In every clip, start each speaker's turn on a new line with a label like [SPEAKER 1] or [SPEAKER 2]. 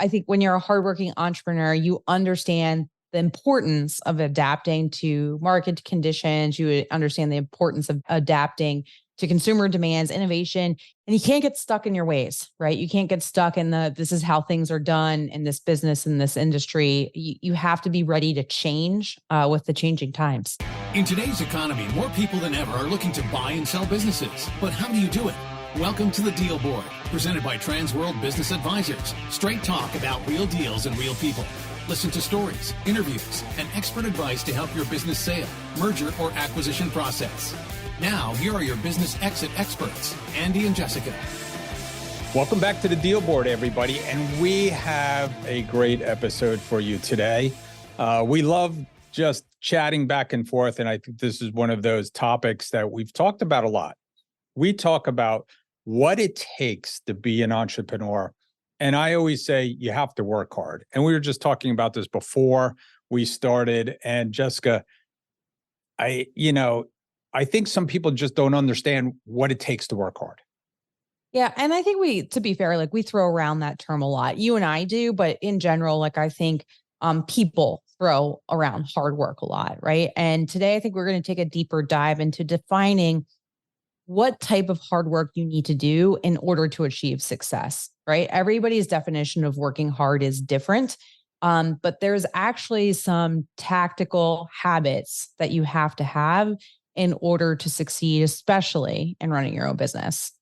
[SPEAKER 1] I think when you're a hardworking entrepreneur, you understand the importance of adapting to market conditions. You understand the importance of adapting to consumer demands, innovation, and you can't get stuck in your ways, right? You can't get stuck in this is how things are done in this business, in this industry. You have to be ready to change with the changing times.
[SPEAKER 2] In today's economy, more people than ever are looking to buy and sell businesses. But how do you do it? Welcome to the Deal Board, presented by Transworld Business Advisors. Straight talk about real deals and real people. Listen to stories, interviews, and expert advice to help your business sale, merger, or acquisition process. Now, here are your business exit experts, Andy and Jessica.
[SPEAKER 3] Welcome back to the Deal Board, everybody. And we have a great episode for you today. We love just chatting back and forth. And I think this is one of those topics that we've talked about a lot. We talk about what it takes to be an entrepreneur. And I always say you have to work hard. And we were just talking about this before we started. And Jessica, I think some people just don't understand what it takes to work hard.
[SPEAKER 1] Yeah. And I think to be fair, we throw around that term a lot. You and I do, but in general, I think people throw around hard work a lot, right? And today I think we're going to take a deeper dive into defining what type of hard work you need to do in order to achieve success, right? Everybody's definition of working hard is different. But there's actually some tactical habits that you have to have in order to succeed, especially in running your own business.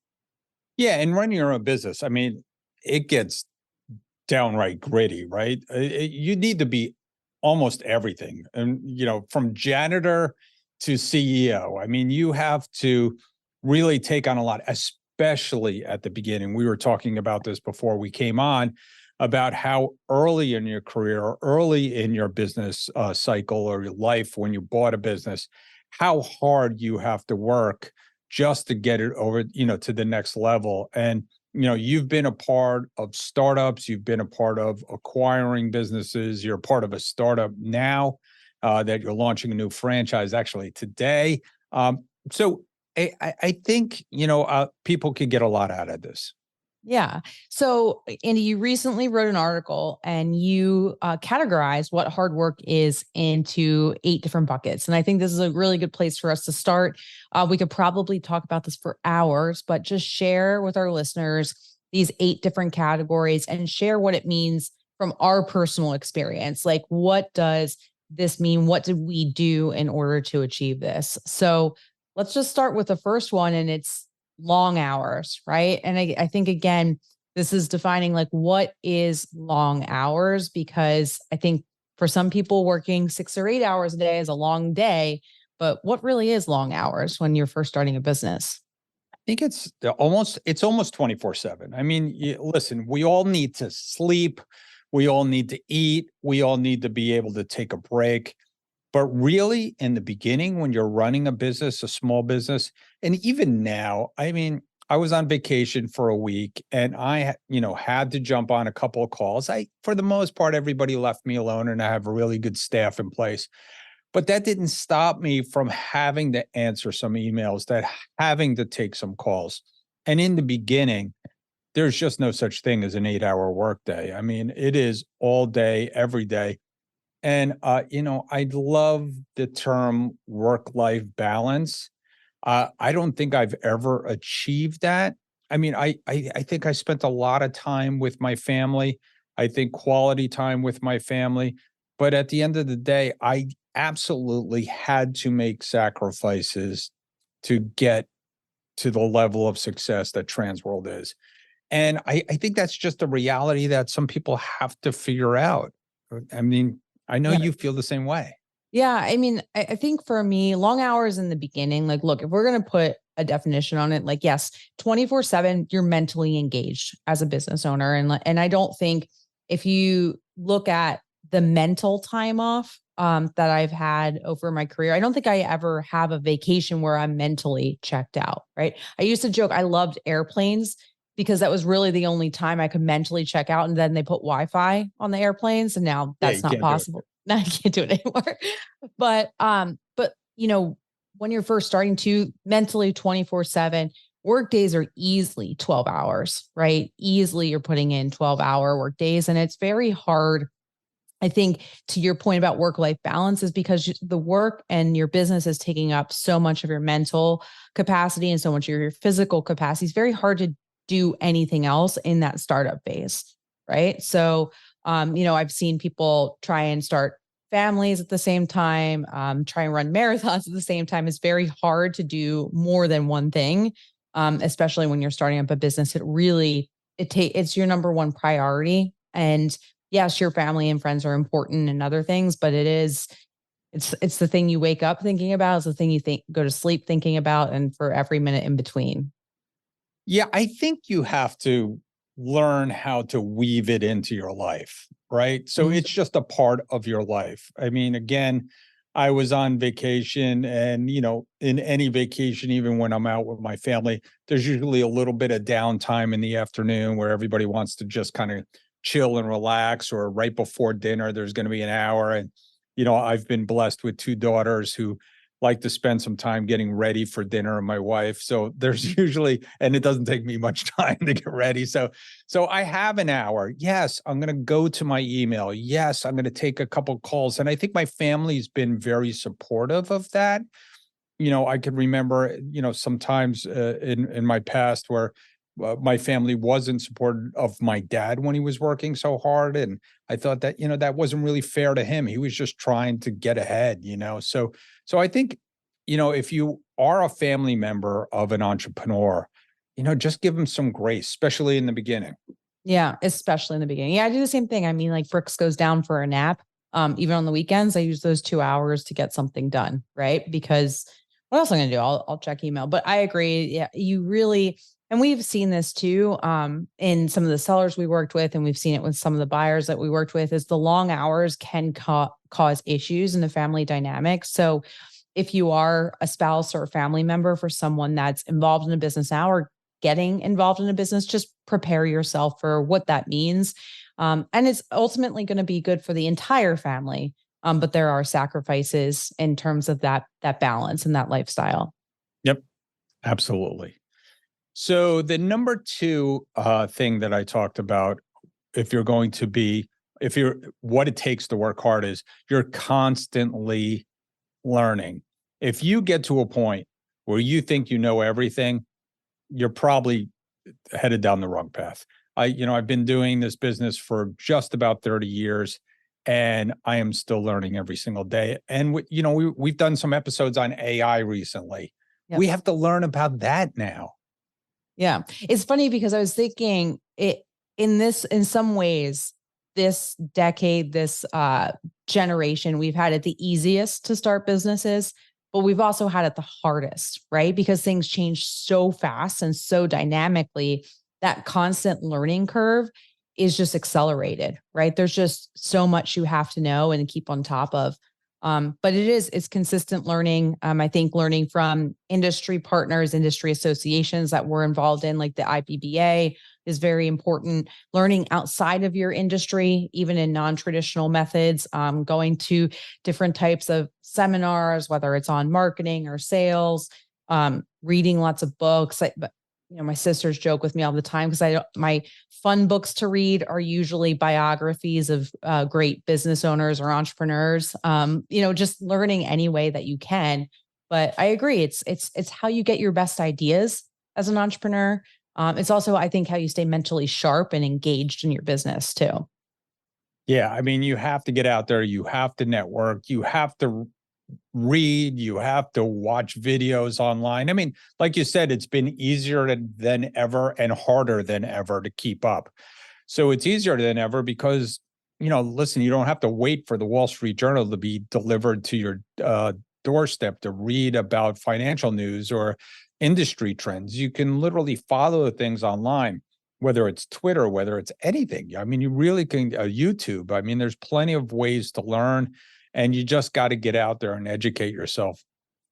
[SPEAKER 3] Yeah, and running your own business, I mean, it gets downright gritty, right? You need to be almost everything. And, from janitor to CEO, I mean, you have to really take on a lot, especially at the beginning. We were talking about this before we came on, about how early in your career or early in your business cycle or your life when you bought a business, how hard you have to work just to get it over, to the next level. And, you've been a part of startups, you've been a part of acquiring businesses, you're a part of a startup now that you're launching a new franchise actually today. So I think, people could get a lot out of this.
[SPEAKER 1] Yeah. So, Andy, you recently wrote an article and you categorized what hard work is into 8 different buckets. And I think this is a really good place for us to start. We could probably talk about this for hours, but just share with our listeners these 8 different categories and share what it means from our personal experience. What does this mean? What did we do in order to achieve this? So let's just start with the first one, and it's long hours, right? And I think, again, this is defining what is long hours, because I think for some people working 6 or 8 hours a day is a long day, but what really is long hours when you're first starting a business?
[SPEAKER 3] I think it's almost 24/7. I mean, listen, we all need to sleep. We all need to eat. We all need to be able to take a break. But really, in the beginning, when you're running a business, a small business, and even now, I mean, I was on vacation for a week and I, had to jump on a couple of calls. For the most part, everybody left me alone and I have a really good staff in place. But that didn't stop me from having to answer some emails, having to take some calls. And in the beginning, there's just no such thing as an 8-hour workday. I mean, it is all day, every day. And, I love the term work-life balance. I don't think I've ever achieved that. I mean, I think I spent a lot of time with my family. I think quality time with my family. But at the end of the day, I absolutely had to make sacrifices to get to the level of success that Transworld is. And I think that's just a reality that some people have to figure out. I mean, I know you feel the same way.
[SPEAKER 1] Yeah. I mean, I think for me, long hours in the beginning, look, if we're going to put a definition on it, yes, 24/7, you're mentally engaged as a business owner. And I don't think if you look at the mental time off that I've had over my career, I don't think I ever have a vacation where I'm mentally checked out, right? I used to joke, I loved airplanes because that was really the only time I could mentally check out. And then they put Wi-Fi on the airplanes, and now that's not possible. Now I can't do it anymore. But when you're first starting to mentally 24/7, work days are easily 12 hours, right? Easily you're putting in 12-hour work days. And it's very hard, I think, to your point about work-life balance, is because the work and your business is taking up so much of your mental capacity and so much of your physical capacity. It's very hard to do anything else in that startup phase, right? So, I've seen people try and start families at the same time, try and run marathons at the same time. It's very hard to do more than one thing, especially when you're starting up a business. It's your number one priority. And yes, your family and friends are important and other things, but it's the thing you wake up thinking about. It's the thing you go to sleep thinking about, and for every minute in between.
[SPEAKER 3] Yeah, I think you have to learn how to weave it into your life, right? So
[SPEAKER 1] Mhm.
[SPEAKER 3] it's just a part of your life. I mean, again, I was on vacation and, in any vacation, even when I'm out with my family, there's usually a little bit of downtime in the afternoon where everybody wants to just kind of chill and relax, or right before dinner, there's going to be an hour. And, I've been blessed with two daughters who like to spend some time getting ready for dinner, and my wife. So there's usually, and it doesn't take me much time to get ready. So I have an hour. Yes, I'm going to go to my email. Yes, I'm going to take a couple calls. And I think my family's been very supportive of that. I could remember, sometimes in my past where my family wasn't supportive of my dad when he was working so hard. And I thought that, that wasn't really fair to him. He was just trying to get ahead. So I think, if you are a family member of an entrepreneur, just give them some grace, especially in the beginning.
[SPEAKER 1] Yeah, especially in the beginning. Yeah, I do the same thing. I mean, like Brooks goes down for a nap. Even on the weekends, I use those 2 hours to get something done, right? Because what else am I going to do? I'll check email. But I agree. Yeah, you really, and we've seen this too, in some of the sellers we worked with, and we've seen it with some of the buyers that we worked with, is the long hours can cause issues in the family dynamic. So if you are a spouse or a family member for someone that's involved in a business now, or getting involved in a business, just prepare yourself for what that means. And it's ultimately going to be good for the entire family. But there are sacrifices in terms of that balance and that lifestyle.
[SPEAKER 3] Yep, absolutely. So the number two thing that I talked about, if you're going to be, if you're, what it takes to work hard is you're constantly learning. If you get to a point where you think you know everything, you're probably headed down the wrong path. I've been doing this business for just about 30 years, and I am still learning every single day. And we've done some episodes on AI recently.
[SPEAKER 1] Yep.
[SPEAKER 3] We have to learn about that now.
[SPEAKER 1] Yeah. It's funny because I was thinking in some ways, this decade, this generation, we've had it the easiest to start businesses, but we've also had it the hardest, right? Because things change so fast and so dynamically, that constant learning curve is just accelerated, right? There's just so much you have to know and keep on top of. But it's consistent learning. I think learning from industry partners, industry associations that we're involved in, like the IPBA, is very important. Learning outside of your industry, even in non-traditional methods, going to different types of seminars, whether it's on marketing or sales, reading lots of books. My sisters joke with me all the time because my fun books to read are usually biographies of great business owners or entrepreneurs. Just learning any way that you can. But I agree, it's how you get your best ideas as an entrepreneur. It's also, I think, how you stay mentally sharp and engaged in your business too.
[SPEAKER 3] Yeah, I mean, you have to get out there, you have to network, you have to read, you have to watch videos online. I mean, like you said, it's been easier than ever and harder than ever to keep up. So it's easier than ever because, listen, you don't have to wait for the Wall Street Journal to be delivered to your doorstep to read about financial news or industry trends. You can literally follow things online, whether it's Twitter, whether it's anything. I mean, you really can, YouTube. I mean, there's plenty of ways to learn, and you just got to get out there and educate yourself.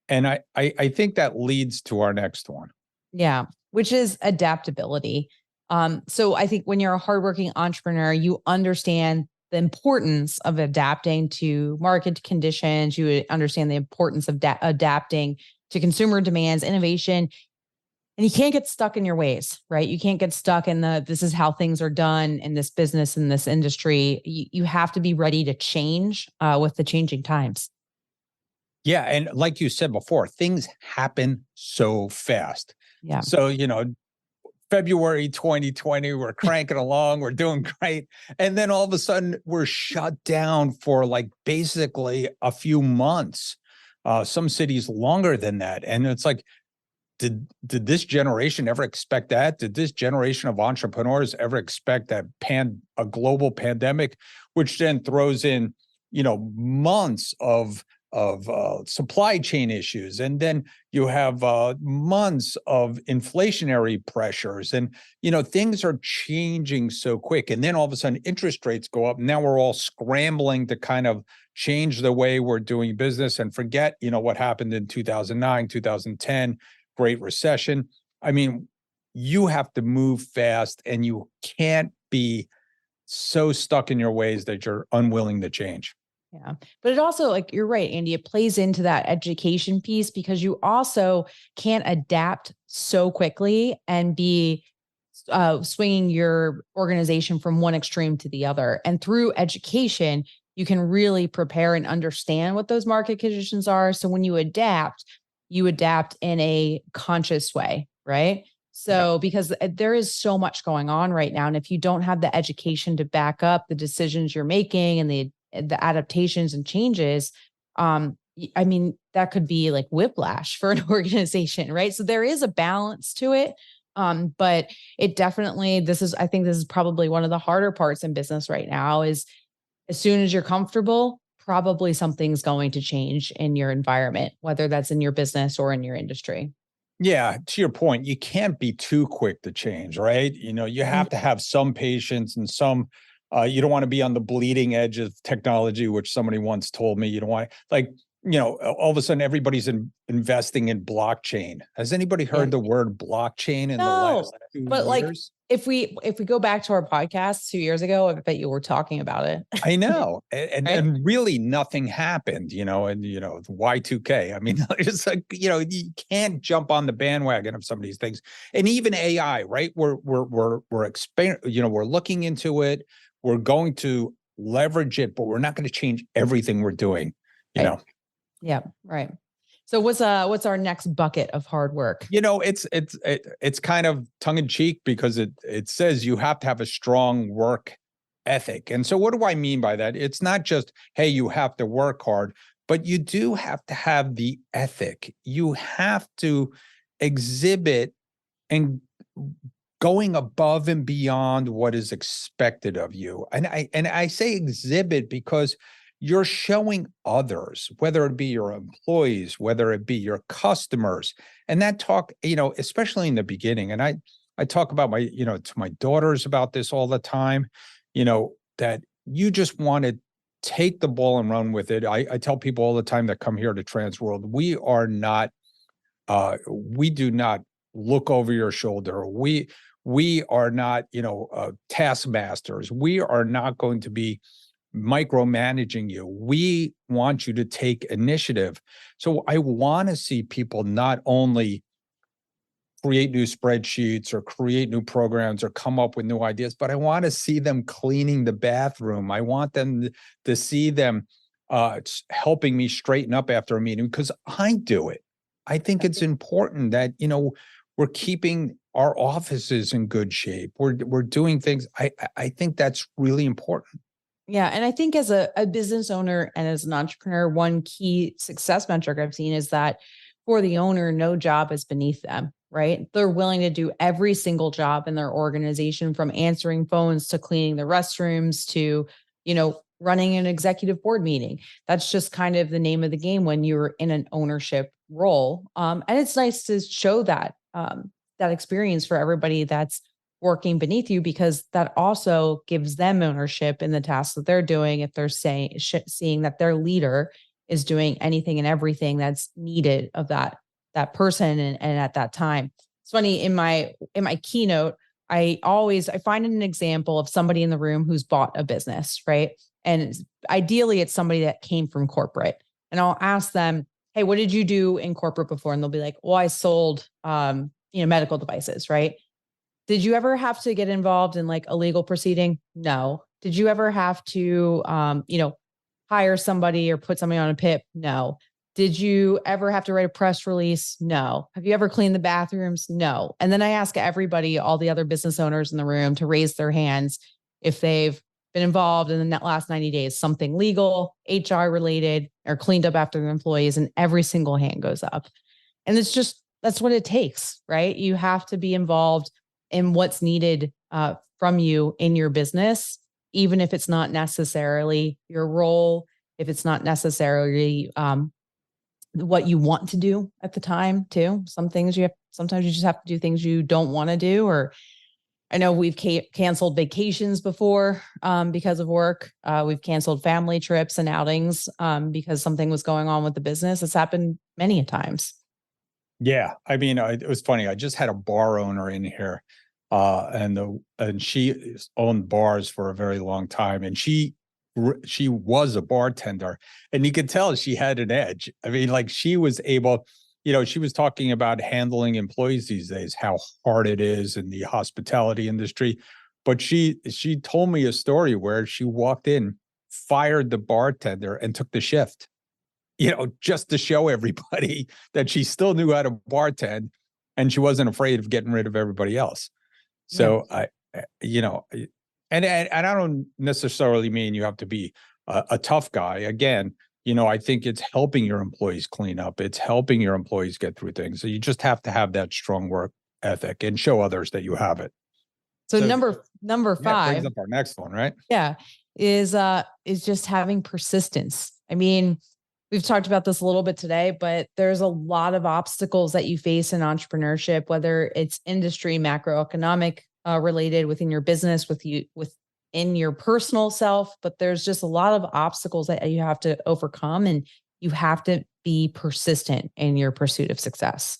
[SPEAKER 3] And I think that leads to our next one.
[SPEAKER 1] Yeah, which is adaptability. So I think when you're a hardworking entrepreneur, you understand the importance of adapting to market conditions. You understand the importance of adapting to consumer demands, innovation. And you can't get stuck in your ways, right? You can't get stuck in this is how things are done in this business, in this industry. You have to be ready to change with the changing times.
[SPEAKER 3] Yeah. And like you said before, things happen so fast.
[SPEAKER 1] Yeah.
[SPEAKER 3] So, February 2020, we're cranking along, we're doing great. And then all of a sudden we're shut down for like basically a few months, some cities longer than that. And it's like, did this generation ever expect that? Did this generation of entrepreneurs ever expect that a global pandemic, which then throws in, months of supply chain issues, and then you have months of inflationary pressures, and things are changing so quick, and then all of a sudden interest rates go up. Now we're all scrambling to kind of change the way we're doing business and forget what happened in 2009, 2010, Great Recession. I mean, you have to move fast, and you can't be so stuck in your ways that you're unwilling to change.
[SPEAKER 1] Yeah. But it also, like, you're right, Andy, it plays into that education piece, because you also can't adapt so quickly and be swinging your organization from one extreme to the other. And through education, you can really prepare and understand what those market conditions are. So when you adapt in a conscious way, right? So, because there is so much going on right now. And if you don't have the education to back up the decisions you're making and the adaptations and changes, I mean, that could be like whiplash for an organization, right? So there is a balance to it. But it definitely, I think this is probably one of the harder parts in business right now, is as soon as you're comfortable, probably something's going to change in your environment, whether that's in your business or in your industry.
[SPEAKER 3] Yeah, to your point, you can't be too quick to change, right? You have to have some patience and some, you don't want to be on the bleeding edge of technology, which somebody once told me. You don't want, like, all of a sudden everybody's investing in blockchain. Has anybody heard the word blockchain in the last 2
[SPEAKER 1] but like,
[SPEAKER 3] years?
[SPEAKER 1] if we go back to our podcast 2 years ago, I bet you were talking about it.
[SPEAKER 3] I know. And,
[SPEAKER 1] Right?
[SPEAKER 3] and really nothing happened, and Y2K. I mean, it's like, you can't jump on the bandwagon of some of these things. And even AI, right? We're expanding, we're looking into it. We're going to leverage it, but we're not going to change everything we're doing,
[SPEAKER 1] Right. Yeah, right. So what's our next bucket of hard work?
[SPEAKER 3] It's kind of tongue in cheek, because it says you have to have a strong work ethic. And so what do I mean by that? It's not just, hey, you have to work hard, but you do have to have the ethic. You have to exhibit and going above and beyond what is expected of you. And I say exhibit because you're showing others, whether it be your employees, whether it be your customers, and that talk, especially in the beginning. And I talk about to my daughters about this all the time, that you just want to take the ball and run with it. I tell people all the time that come here to Transworld, we do not look over your shoulder. We are not, taskmasters. We are not going to be micromanaging you. We want you to take initiative. So I want to see people not only create new spreadsheets or create new programs or come up with new ideas, but I want to see them cleaning the bathroom. I want them to see them helping me straighten up after a meeting, because I do it. I think it's important that, we're keeping our offices in good shape. We're doing things. I think that's really important.
[SPEAKER 1] Yeah. And I think as a business owner and as an entrepreneur, one key success metric I've seen is that for the owner, no job is beneath them, right? They're willing to do every single job in their organization, from answering phones to cleaning the restrooms to, running an executive board meeting. That's just kind of the name of the game when you're in an ownership role. And it's nice to show that, that experience for everybody that's working beneath you, because that also gives them ownership in the tasks that they're doing. If they're seeing that their leader is doing anything and everything that's needed of that person and at that time. It's funny, in my keynote, I find an example of somebody in the room who's bought a business, right? And ideally it's somebody that came from corporate. And I'll ask them, hey, what did you do in corporate before? And they'll be like, well, I sold medical devices, right? Did you ever have to get involved in like a legal proceeding? No. Did you ever have to, hire somebody or put somebody on a PIP? No. Did you ever have to write a press release? No. Have you ever cleaned the bathrooms? No. And then I ask everybody, all the other business owners in the room, to raise their hands if they've been involved in the last 90 days, something legal, HR related, or cleaned up after their employees, and every single hand goes up. And that's what it takes, right? You have to be involved in what's needed from you in your business, even if it's not necessarily your role, if it's not necessarily what you want to do at the time too. Sometimes you just have to do things you don't want to do. Or I know we've canceled vacations before because of work. We've canceled family trips and outings because something was going on with the business. It's happened many times.
[SPEAKER 3] Yeah. I mean, it was funny. I just had a bar owner in here and she owned bars for a very long time. And she was a bartender, and you could tell she had an edge. I mean, like, she was able, she was talking about handling employees these days, how hard it is in the hospitality industry. But she told me a story where she walked in, fired the bartender, and took the shift, just to show everybody that she still knew how to bartend, and she wasn't afraid of getting rid of everybody else. So and I don't necessarily mean you have to be a tough guy. Again, I think it's helping your employees clean up. It's helping your employees get through things. So you just have to have that strong work ethic and show others that you have it.
[SPEAKER 1] So number five
[SPEAKER 3] brings up our next one, right?
[SPEAKER 1] Yeah, is just having persistence. I mean, we've talked about this a little bit today, but there's a lot of obstacles that you face in entrepreneurship, whether it's industry, macroeconomic related within your business, within your personal self, but there's just a lot of obstacles that you have to overcome, and you have to be persistent in your pursuit of success.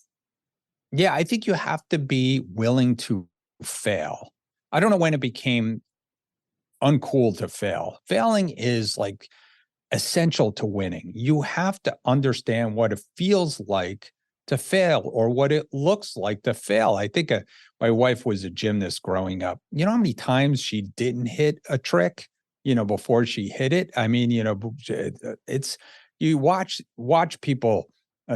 [SPEAKER 3] Yeah, I think you have to be willing to fail. I don't know when it became uncool to fail. Failing is like essential to winning. You have to understand what it feels like to fail, or what it looks like to fail. I think my wife was a gymnast growing up. You know how many times she didn't hit a trick, before she hit it? I mean, it's, you watch people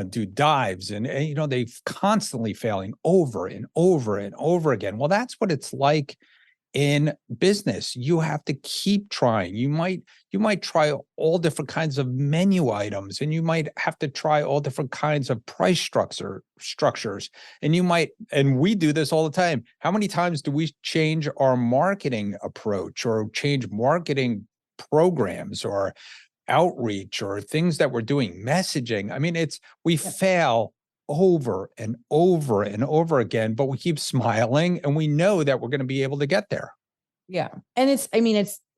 [SPEAKER 3] do dives, and they're constantly failing over and over and over again. Well, that's what it's like in business. You have to keep trying. You might try all different kinds of menu items, and you might have to try all different kinds of price structures. And we do this all the time. How many times do we change our marketing approach, or change marketing programs, or outreach, or things that we're doing, messaging? I mean, we fail over and over and over again, but we keep smiling, and we know that we're going to be able to get there.
[SPEAKER 1] Yeah. And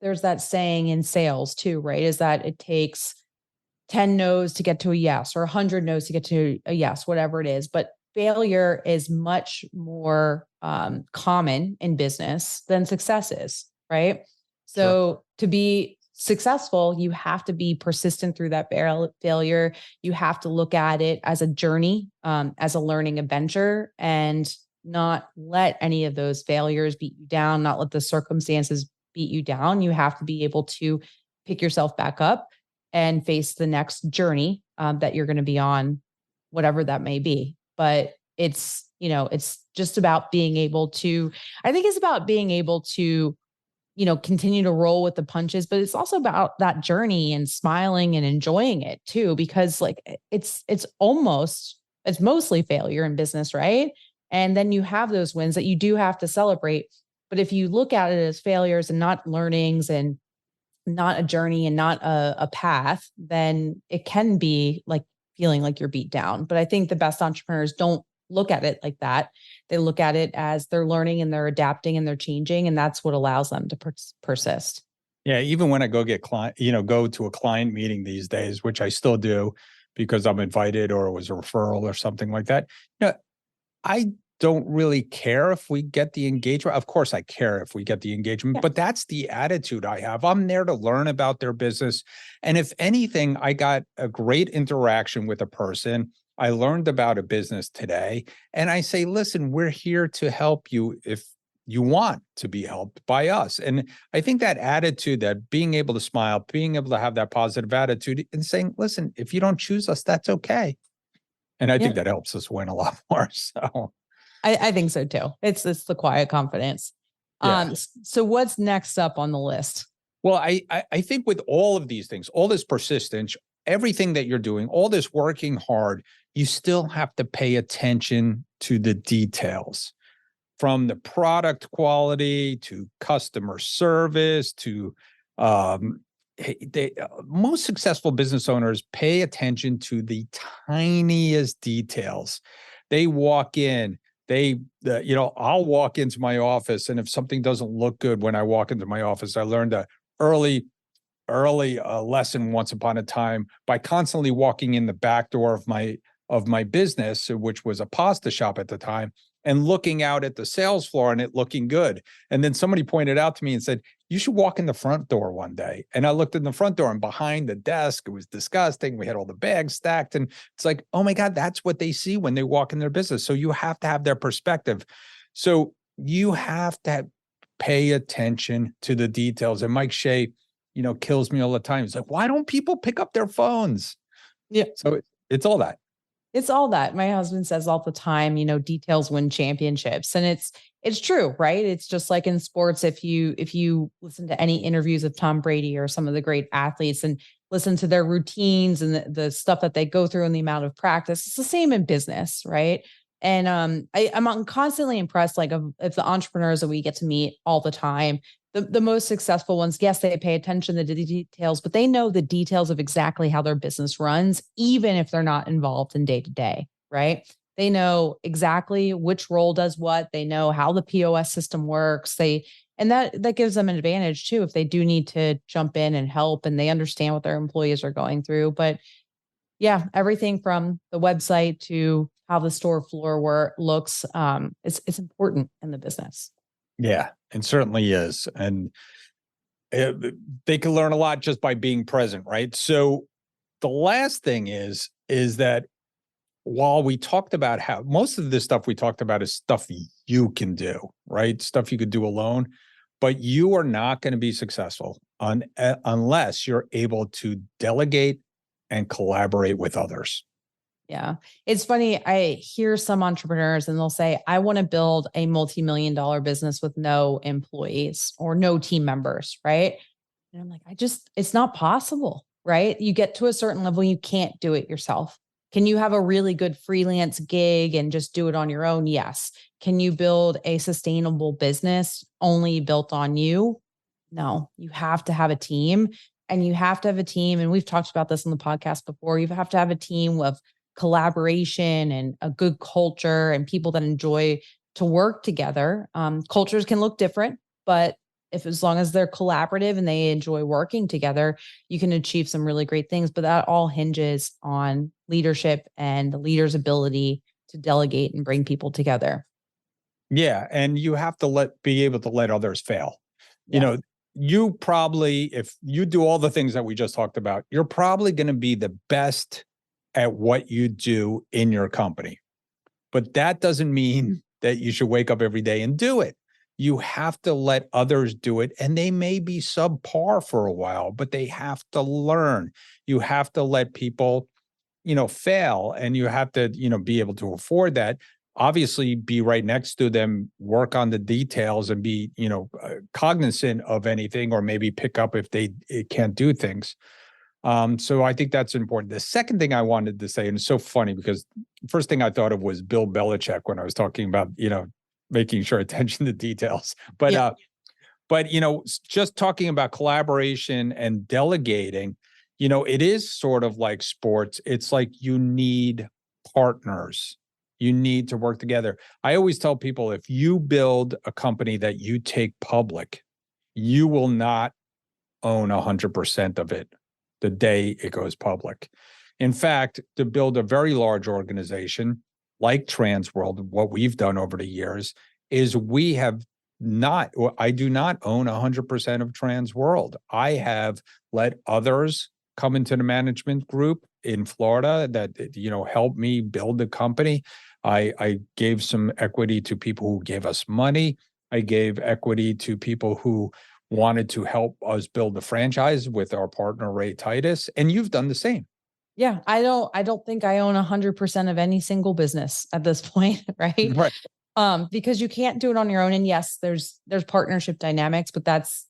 [SPEAKER 1] there's that saying in sales too, right? Is that it takes 10 no's to get to a yes, or 100 no's to get to a yes, whatever it is. But failure is much more common in business than success is, right? So to be successful, you have to be persistent through that failure. You have to look at it as a journey, as a learning adventure, and not let any of those failures beat you down, not let the circumstances beat you down. You have to be able to pick yourself back up and face the next journey that you're going to be on, whatever that may be. But it's just about being able to, I think it's about being able to continue to roll with the punches, but it's also about that journey and smiling and enjoying it too, because like it's mostly failure in business, right? And then you have those wins that you do have to celebrate. But if you look at it as failures and not learnings, and not a journey and not a path, then it can be like feeling like you're beat down. But I think the best entrepreneurs don't look at it like that. They look at it as they're learning and they're adapting and they're changing. And that's what allows them to persist.
[SPEAKER 3] Yeah. Even when I go go to a client meeting these days, which I still do because I'm invited, or it was a referral or something like that. I don't really care if we get the engagement. Of course, I care if we get the engagement, but that's the attitude I have. I'm there to learn about their business. And if anything, I got a great interaction with a person. I learned about a business today, and I say, listen, we're here to help you if you want to be helped by us. And I think that attitude, that being able to smile, being able to have that positive attitude and saying, listen, if you don't choose us, that's okay. And I think that helps us win a lot more. So
[SPEAKER 1] I think so too. It's the quiet confidence.
[SPEAKER 3] yeah.
[SPEAKER 1] So what's next up on the list?
[SPEAKER 3] Well, I think with all of these things, all this persistence, everything that you're doing, all this working hard, you still have to pay attention to the details, from the product quality to customer service to most successful business owners pay attention to the tiniest details. They walk in, I'll walk into my office, and if something doesn't look good when I walk into my office, I learned a early lesson once upon a time by constantly walking in the back door of my business, which was a pasta shop at the time, and looking out at the sales floor and it looking good. And then somebody pointed out to me and said, you should walk in the front door one day. And I looked in the front door, and behind the desk, it was disgusting. We had all the bags stacked. And it's like, oh my God, that's what they see when they walk in their business. So you have to have their perspective. So you have to pay attention to the details. And Mike Shea, kills me all the time. He's like, why don't people pick up their phones?
[SPEAKER 1] Yeah.
[SPEAKER 3] So it's all that.
[SPEAKER 1] It's all that. My husband says all the time, details win championships. And it's true, right? It's just like in sports. If you listen to any interviews of Tom Brady or some of the great athletes and listen to their routines and the stuff that they go through and the amount of practice, it's the same in business, right? And I'm constantly impressed, like of the entrepreneurs that we get to meet all the time. The most successful ones, yes, they pay attention to the details, but they know the details of exactly how their business runs, even if they're not involved in day to day, right? They know exactly which role does what. They know how the POS system works. And that gives them an advantage too, if they do need to jump in and help, and they understand what their employees are going through. But yeah, everything from the website to how the store floor looks, it's important in the business.
[SPEAKER 3] Yeah, it certainly is. And they can learn a lot just by being present, right? So the last thing is that while we talked about how most of this stuff we talked about is stuff you can do, right? Stuff you could do alone, but you are not going to be successful unless you're able to delegate and collaborate with others.
[SPEAKER 1] Yeah. It's funny. I hear some entrepreneurs and they'll say, I want to build a multi-million-dollar business with no employees or no team members. Right. And I'm like, it's not possible. Right. You get to a certain level, you can't do it yourself. Can you have a really good freelance gig and just do it on your own? Yes. Can you build a sustainable business only built on you? No, you have to have a team, and you have to have a team. And we've talked about this on the podcast before. You have to have a team of collaboration and a good culture and people that enjoy to work together. Cultures can look different, but as long as they're collaborative and they enjoy working together, you can achieve some really great things. But that all hinges on leadership and the leader's ability to delegate and bring people together.
[SPEAKER 3] Yeah. And you have to be able to let others fail.
[SPEAKER 1] Yeah.
[SPEAKER 3] You probably, if you do all the things that we just talked about, you're probably going to be the best at what you do in your company. But that doesn't mean that you should wake up every day and do it. You have to let others do it, and they may be subpar for a while, but they have to learn. You have to let people, fail, and you have to, be able to afford that. Obviously, be right next to them, work on the details, and be, cognizant of anything, or maybe pick up if they can't do things. So I think that's important. The second thing I wanted to say, and it's so funny because the first thing I thought of was Bill Belichick when I was talking about, making sure attention to details. But, just talking about collaboration and delegating, it is sort of like sports. It's like you need partners. You need to work together. I always tell people, if you build a company that you take public, you will not own 100% of it the day it goes public. In fact, to build a very large organization like Transworld, what we've done over the years is I do not own 100% of Transworld. I have let others come into the management group in Florida that, helped me build the company. I gave some equity to people who gave us money. I gave equity to people who wanted to help us build the franchise with our partner, Ray Titus. And you've done the same.
[SPEAKER 1] Yeah. I don't think I own 100% of any single business at this point. Right.
[SPEAKER 3] Right.
[SPEAKER 1] Because you can't do it on your own. And yes, there's partnership dynamics, but that's,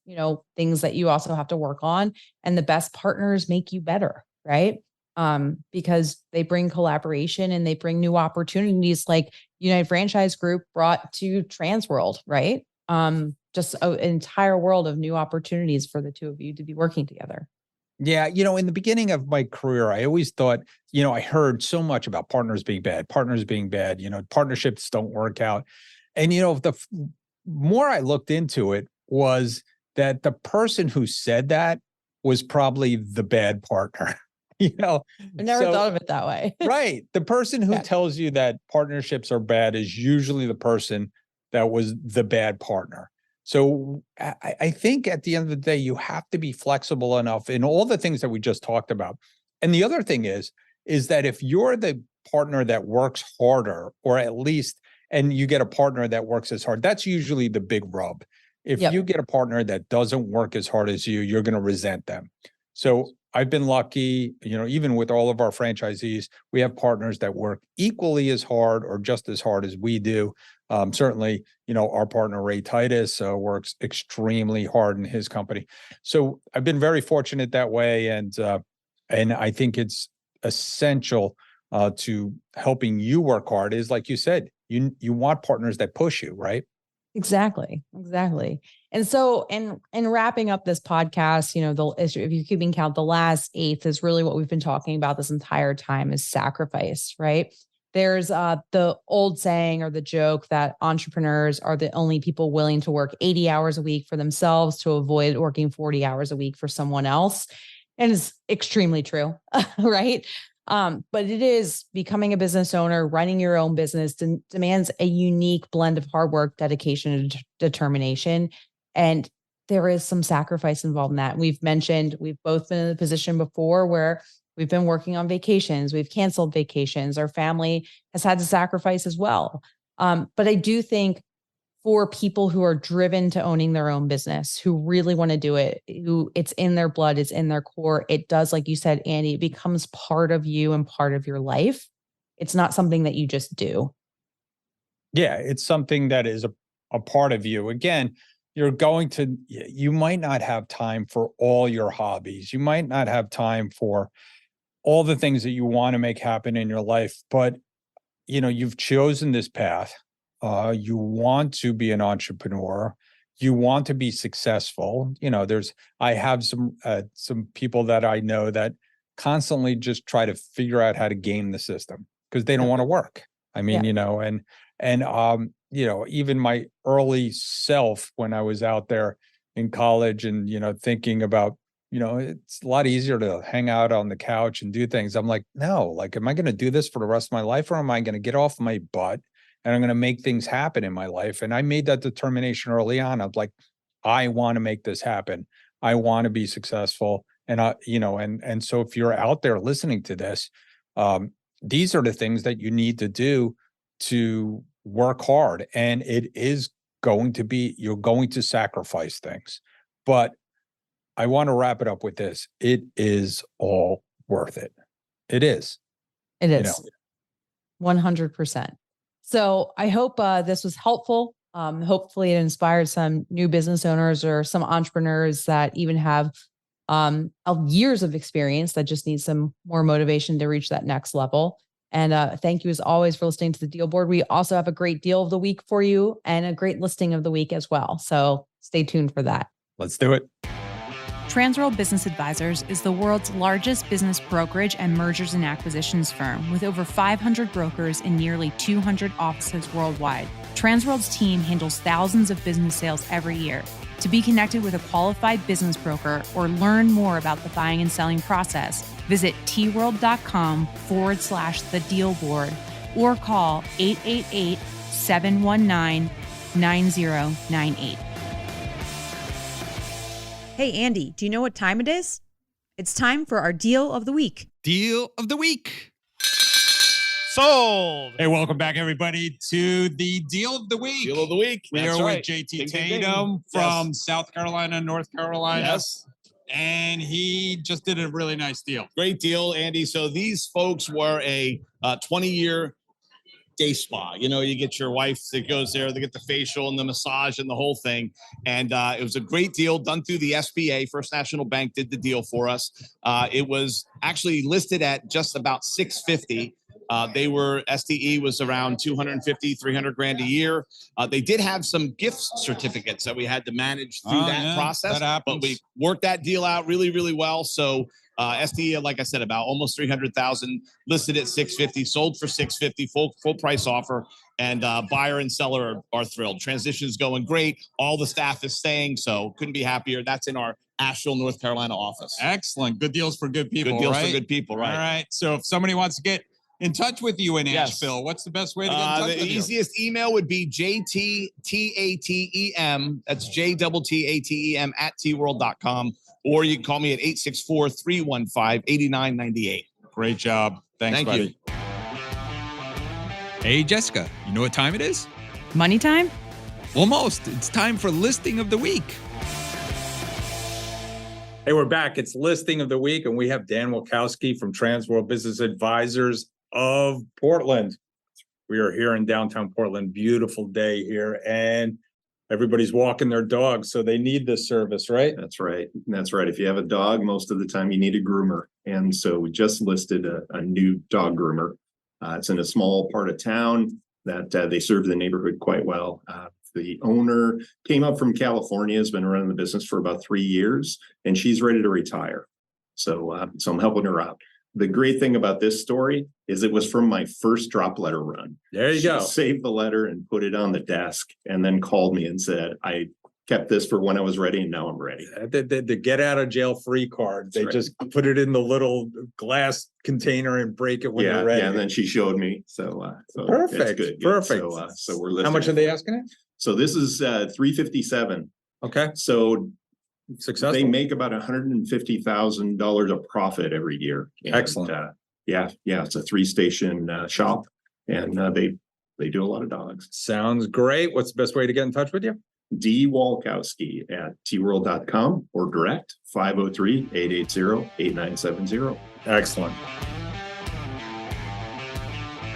[SPEAKER 1] things that you also have to work on. And the best partners make you better. Right. Because they bring collaboration and they bring new opportunities like United Franchise Group brought to Transworld, right? Just an entire world of new opportunities for the two of you to be working together.
[SPEAKER 3] Yeah. In the beginning of my career, I always thought, I heard so much about partners being bad, partnerships don't work out. And, the more I looked into it was that the person who said that was probably the bad partner.
[SPEAKER 1] I never thought of it that way.
[SPEAKER 3] Right. The person who tells you that partnerships are bad is usually the person that was the bad partner. So I think at the end of the day, you have to be flexible enough in all the things that we just talked about. And the other thing is that if you're the partner that works harder, or at least, and you get a partner that works as hard, that's usually the big rub. If you get a partner that doesn't work as hard as you, you're going to resent them. So I've been lucky, even with all of our franchisees, we have partners that work equally as hard or just as hard as we do. Certainly, our partner, Ray Titus, works extremely hard in his company. So I've been very fortunate that way. And I think it's essential to helping you work hard is, like you said, you want partners that push you, right?
[SPEAKER 1] Exactly. And so, in wrapping up this podcast, if you're keeping count, the last eighth is really what we've been talking about this entire time is sacrifice, right? There's the old saying or the joke that entrepreneurs are the only people willing to work 80 hours a week for themselves to avoid working 40 hours a week for someone else. And it's extremely true, right? But it is becoming a business owner, running your own business demands a unique blend of hard work, dedication, and determination. And there is some sacrifice involved in that. We've both been in a position before where we've been working on vacations. We've canceled vacations. Our family has had to sacrifice as well. But I do think for people who are driven to owning their own business, who really want to do it, who it's in their blood, it's in their core, it does, like you said, Andy, it becomes part of you and part of your life. It's not something that you just do.
[SPEAKER 3] Yeah, it's something that is a part of you. Again, you might not have time for all your hobbies. You might not have time for all the things that you want to make happen in your life, but you've chosen this path. You want to be an entrepreneur. You want to be successful. I have some people that I know that constantly just try to figure out how to game the system because they don't want to work. I mean, even my early self when I was out there in college and, thinking about, it's a lot easier to hang out on the couch and do things. I'm like, no, am I going to do this for the rest of my life, or am I going to get off my butt and I'm going to make things happen in my life? And I made that determination early on. I'm like, I want to make this happen. I want to be successful. And and so if you're out there listening to this, these are the things that you need to do to work hard. And it is going to be, you're going to sacrifice things, but I want to wrap it up with this. It is all worth it. It is.
[SPEAKER 1] It is 100%. So I hope this was helpful. Hopefully it inspired some new business owners or some entrepreneurs that even have years of experience that just need some more motivation to reach that next level. And thank you as always for listening to the Deal Board. We also have a great deal of the week for you and a great listing of the week as well. So stay tuned for that.
[SPEAKER 3] Let's do it.
[SPEAKER 4] Transworld Business Advisors is the world's largest business brokerage and mergers and acquisitions firm with over 500 brokers in nearly 200 offices worldwide. Transworld's team handles thousands of business sales every year. To be connected with a qualified business broker or learn more about the buying and selling process, visit tworld.com/the deal board or call 888-719-9098.
[SPEAKER 5] Hey, Andy, do you know what time it is? It's time for our deal of the week.
[SPEAKER 6] Deal of the week.
[SPEAKER 7] Sold.
[SPEAKER 6] Hey, welcome back, everybody, to the Deal of the Week.
[SPEAKER 7] Deal of the week.
[SPEAKER 6] We
[SPEAKER 7] That's
[SPEAKER 6] are
[SPEAKER 7] right.
[SPEAKER 6] with JT
[SPEAKER 7] Ding, ding, ding.
[SPEAKER 6] Tatem from
[SPEAKER 7] Yes.
[SPEAKER 6] South Carolina, North Carolina.
[SPEAKER 7] Yes.
[SPEAKER 6] And he just did a really nice deal.
[SPEAKER 7] Great deal, Andy. So these folks were a 20-year day spa. You know, you get your wife that goes there, they get the facial and the massage and the whole thing. And it was a great deal done through the SBA. First National Bank did the deal for us. It was actually listed at just about $650. SDE was around 250, 300 grand a year. They did have some gift certificates that we had to manage through that process, but we worked that deal out really, really well. So SDE, like I said, about almost 300,000, listed at 650, sold for 650, full price offer, and buyer and seller are thrilled. Transition's going great. All the staff is staying, so couldn't be happier. That's in our Asheville, North Carolina office.
[SPEAKER 6] Excellent. Good deals for good people.
[SPEAKER 7] Good deals
[SPEAKER 6] right?
[SPEAKER 7] for good people, right?
[SPEAKER 6] All right. So if somebody wants to get in touch with you in Asheville, what's the best way to get in touch with you?
[SPEAKER 7] The easiest email would be JTTATEM. That's JTTATEM at tworld.com. Or you can call me at 864-315-8998.
[SPEAKER 6] Great job. Thanks,
[SPEAKER 7] Thank
[SPEAKER 6] buddy.
[SPEAKER 7] you.
[SPEAKER 6] Hey, Jessica, you know what time it is?
[SPEAKER 4] Money time?
[SPEAKER 6] Almost. It's time for listing of the week.
[SPEAKER 3] Hey, we're back. It's listing of the week, and we have Dan Walkowski from Transworld Business Advisors of Portland. We are here in downtown Portland. Beautiful day here, and everybody's walking their dogs, so they need this service, right?
[SPEAKER 8] That's right. That's right. If you have a dog, most of the time you need a groomer. And so we just listed a new dog groomer. It's in a small part of town that they serve the neighborhood quite well. The owner came up from California, has been running the business for about 3 years, and she's ready to retire. So I'm helping her out. The great thing about this story is it was from my first drop letter run.
[SPEAKER 3] There you go.
[SPEAKER 8] Saved the letter and put it on the desk, and then called me and said, I kept this for when I was ready, and now I'm ready.
[SPEAKER 3] The get out of jail free card. They
[SPEAKER 8] That's
[SPEAKER 3] just put it in the little glass container and break it when you're ready.
[SPEAKER 8] Yeah, and then she showed me. So
[SPEAKER 3] Perfect.
[SPEAKER 8] it's good.
[SPEAKER 3] Perfect.
[SPEAKER 8] So we're listing.
[SPEAKER 3] How much are they asking it?
[SPEAKER 8] So this is $357.
[SPEAKER 3] Okay.
[SPEAKER 8] So
[SPEAKER 3] Successful.
[SPEAKER 8] they make about $150,000 of profit every year. And,
[SPEAKER 3] Excellent.
[SPEAKER 8] Yeah. It's a 3-station shop, and they do a lot of dogs.
[SPEAKER 3] Sounds great. What's the best way to get in touch with you?
[SPEAKER 8] dwalkowski at tworld.com or direct 503-880-8970.
[SPEAKER 3] Excellent.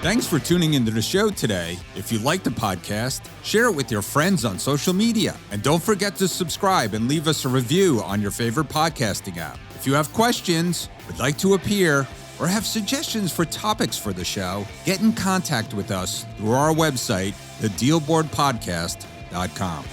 [SPEAKER 6] Thanks for tuning into the show today. If you like the podcast, share it with your friends on social media. And don't forget to subscribe and leave us a review on your favorite podcasting app. If you have questions, would like to appear, or have suggestions for topics for the show, get in contact with us through our website, thedealboardpodcast.com.